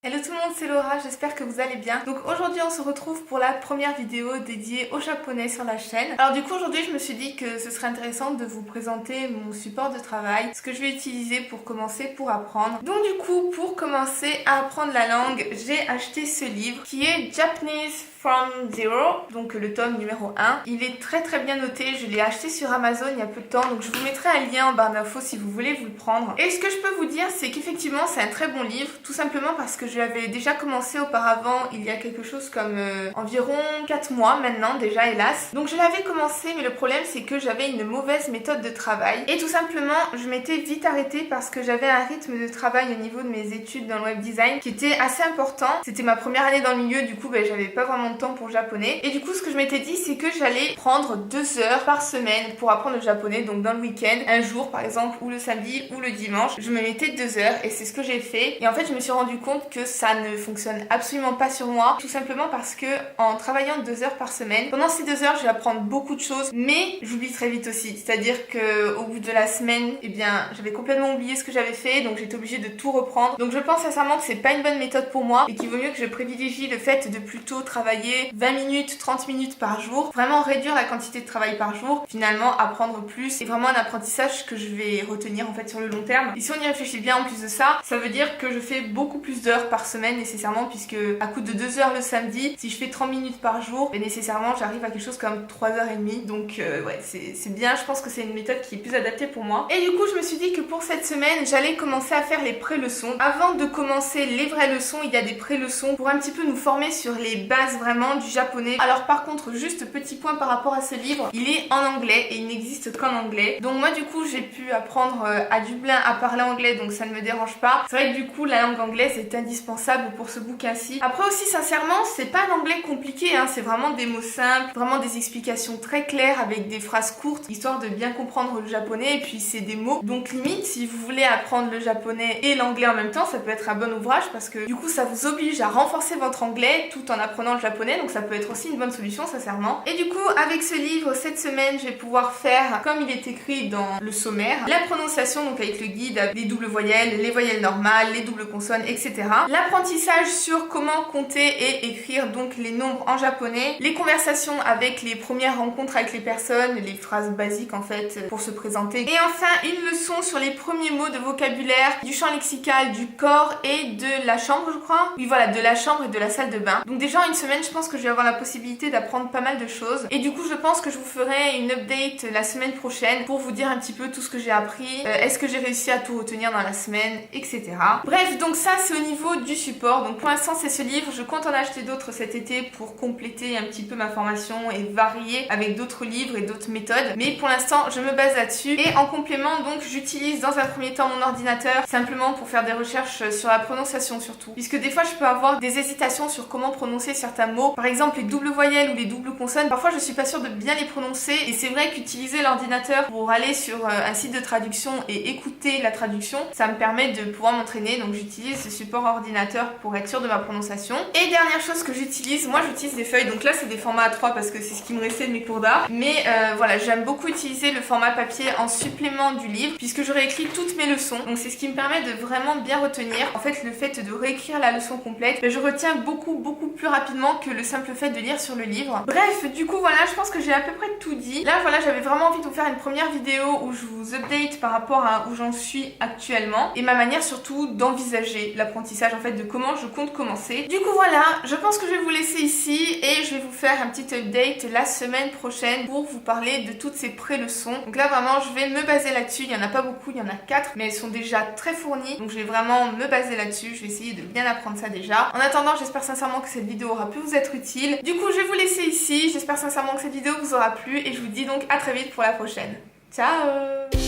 Hello tout le monde, c'est Laura, j'espère que vous allez bien. Donc aujourd'hui on se retrouve pour la première vidéo dédiée au japonais sur la chaîne. Alors du coup aujourd'hui je me suis dit que ce serait intéressant de vous présenter mon support de travail, ce que je vais utiliser pour commencer, pour apprendre. Donc du coup pour commencer à apprendre la langue, j'ai acheté ce livre qui est Japanese from Zero, donc le tome numéro 1. Il est très bien noté, je l'ai acheté sur Amazon il y a peu de temps, donc je vous mettrai un lien en barre d'infos si vous voulez vous le prendre. Et ce que je peux vous dire, c'est qu'effectivement c'est un très bon livre, tout simplement parce que je l'avais déjà commencé auparavant il y a quelque chose comme environ 4 mois maintenant déjà, hélas. Donc je l'avais commencé, mais le problème c'est que j'avais une mauvaise méthode de travail et tout simplement je m'étais vite arrêtée parce que j'avais un rythme de travail au niveau de mes études dans le web design qui était assez important. C'était ma première année dans le milieu, du coup j'avais pas vraiment de temps pour le japonais, et du coup ce que je m'étais dit c'est que j'allais prendre 2 heures par semaine pour apprendre le japonais, donc dans le week-end, un jour par exemple, ou le samedi ou le dimanche, je me mettais 2 heures et c'est ce que j'ai fait. Et en fait je me suis rendu compte que ça ne fonctionne absolument pas sur moi, tout simplement parce que en travaillant 2 heures par semaine, pendant ces 2 heures je vais apprendre beaucoup de choses, mais j'oublie très vite aussi, c'est-à-dire que au bout de la semaine, eh bien j'avais complètement oublié ce que j'avais fait, donc j'étais obligée de tout reprendre. Donc je pense sincèrement que c'est pas une bonne méthode pour moi et qu'il vaut mieux que je privilégie le fait de plutôt travailler 20 minutes, 30 minutes par jour, vraiment réduire la quantité de travail par jour, finalement apprendre plus, et vraiment un apprentissage que je vais retenir en fait sur le long terme. Et si on y réfléchit bien, en plus de ça, ça veut dire que je fais beaucoup plus d'heures par semaine nécessairement, puisque à coup de 2 heures le samedi, si je fais 30 minutes par jour, et nécessairement j'arrive à quelque chose comme 3h30, donc ouais, c'est bien, je pense que c'est une méthode qui est plus adaptée pour moi. Et du coup je me suis dit que pour cette semaine, j'allais commencer à faire les pré-leçons. Avant de commencer les vraies leçons, il y a des pré-leçons pour un petit peu nous former sur les bases vraiment du japonais. Alors par contre, juste petit point par rapport à ce livre, il est en anglais et il n'existe qu'en anglais. Donc moi du coup j'ai pu apprendre à Dublin à parler anglais, donc ça ne me dérange pas. C'est vrai que du coup la langue anglaise est indispensable pour ce bouquin-ci. Après aussi sincèrement, c'est pas un anglais compliqué, hein. C'est vraiment des mots simples, vraiment des explications très claires avec des phrases courtes, histoire de bien comprendre le japonais. Et puis c'est des mots, donc limite si vous voulez apprendre le japonais et l'anglais en même temps, ça peut être un bon ouvrage parce que du coup ça vous oblige à renforcer votre anglais tout en apprenant le japonais, donc ça peut être aussi une bonne solution sincèrement. Et du coup avec ce livre, cette semaine je vais pouvoir faire comme il est écrit dans le sommaire, la prononciation, donc avec le guide, les doubles voyelles, les voyelles normales, les doubles consonnes, etc. L'apprentissage sur comment compter et écrire donc les nombres en japonais, les conversations avec les premières rencontres avec les personnes, les phrases basiques en fait pour se présenter, et enfin une leçon sur les premiers mots de vocabulaire, du champ lexical, du corps et de la chambre, je crois. Oui voilà, de la chambre et de la salle de bain. Donc déjà en une semaine je pense que je vais avoir la possibilité d'apprendre pas mal de choses, et du coup je pense que je vous ferai une update la semaine prochaine pour vous dire un petit peu tout ce que j'ai appris, est-ce que j'ai réussi à tout retenir dans la semaine, etc. Bref, donc ça c'est au niveau du support. Donc pour l'instant c'est ce livre, je compte en acheter d'autres cet été pour compléter un petit peu ma formation et varier avec d'autres livres et d'autres méthodes, mais pour l'instant je me base là-dessus. Et en complément donc j'utilise dans un premier temps mon ordinateur simplement pour faire des recherches sur la prononciation surtout, puisque des fois je peux avoir des hésitations sur comment prononcer certains mots, par exemple les doubles voyelles ou les doubles consonnes, parfois je suis pas sûre de bien les prononcer, et c'est vrai qu'utiliser l'ordinateur pour aller sur un site de traduction et écouter la traduction, ça me permet de pouvoir m'entraîner, donc j'utilise ce support ordinateur pour être sûre de ma prononciation. Et dernière chose que j'utilise, moi j'utilise des feuilles, donc là c'est des formats A3 parce que c'est ce qui me restait de mes cours d'art, mais voilà, j'aime beaucoup utiliser le format papier en supplément du livre puisque je réécris toutes mes leçons, donc c'est ce qui me permet de vraiment bien retenir. En fait le fait de réécrire la leçon complète, je retiens beaucoup plus rapidement que le simple fait de lire sur le livre. Bref, du coup voilà, je pense que j'ai à peu près tout dit. Là voilà, j'avais vraiment envie de vous faire une première vidéo où je vous update par rapport à où j'en suis actuellement et ma manière surtout d'envisager l'apprentissage, en fait de comment je compte commencer. Du coup voilà, je pense que je vais vous laisser ici et je vais vous faire un petit update la semaine prochaine pour vous parler de toutes ces pré-leçons. Donc là vraiment je vais me baser là-dessus, il n'y en a pas beaucoup, il y en a 4, mais elles sont déjà très fournies, donc je vais vraiment me baser là-dessus, je vais essayer de bien apprendre ça déjà. En attendant, j'espère sincèrement que cette vidéo aura pu vous être utile. Du coup je vais vous laisser ici, j'espère sincèrement que cette vidéo vous aura plu et je vous dis donc à très vite pour la prochaine. Ciao!